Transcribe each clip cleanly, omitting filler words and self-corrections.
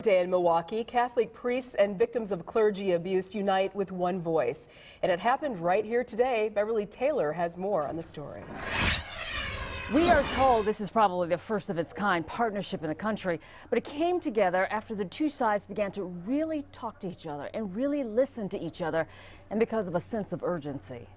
Day in Milwaukee, Catholic priests and victims of clergy abuse unite with one voice. And it happened right here today. Beverly Taylor has more on the story. We are told this is probably the first of its kind partnership in the country, but it came together after the two sides began to really talk to each other and really listen to each other, and because of a sense of urgency.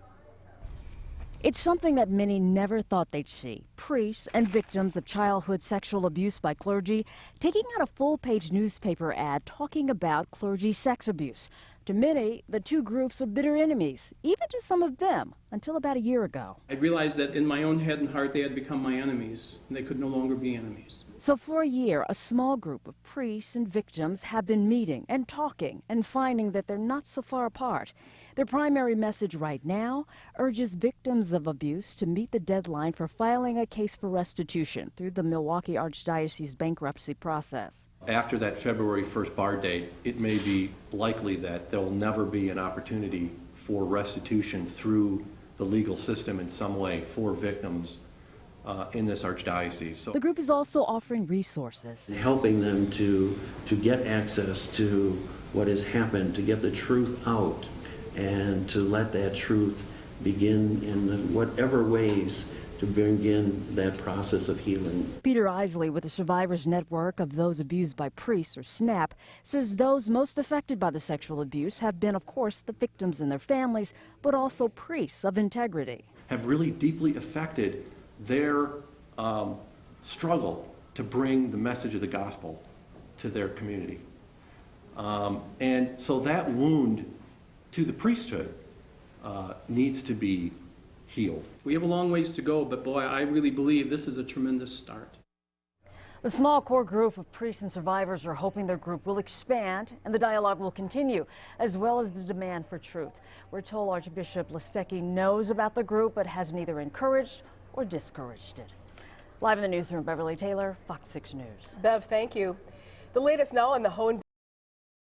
It's something that many never thought they'd see. Priests and victims of childhood sexual abuse by clergy taking out a full-page newspaper ad talking about clergy sex abuse. To many, the two groups are bitter enemies, even to some of them, until about a year ago. I realized that in my own head and heart they had become my enemies, and they could no longer be enemies. So for a year, a small group of priests and victims have been meeting and talking and finding that they're not so far apart. Their primary message right now urges victims of abuse to meet the deadline for filing a case for restitution through the Milwaukee Archdiocese bankruptcy process. After that February 1st bar date, it may be likely that there will never be an opportunity for restitution through the legal system in some way for victims in this archdiocese. So the group is also offering resources, helping them to get access to what has happened, to get the truth out, and to let that truth begin in whatever ways to begin that process of healing. Peter Isley with the Survivors Network of Those Abused by Priests, or SNAP, says those most affected by the sexual abuse have been, of course, the victims and their families, but also priests of integrity. have really deeply affected their struggle to bring the message of the gospel to their community. And so that wound to the priesthood needs to be healed. We have a long ways to go, but boy, I really believe this is a tremendous start. The small core group of priests and survivors are hoping their group will expand and the dialogue will continue, as well as the demand for truth. We're told Archbishop Listecki knows about the group, but has neither encouraged or discouraged it. Live in the newsroom, Beverly Taylor, Fox 6 News. Bev, thank you. The latest now on the Hone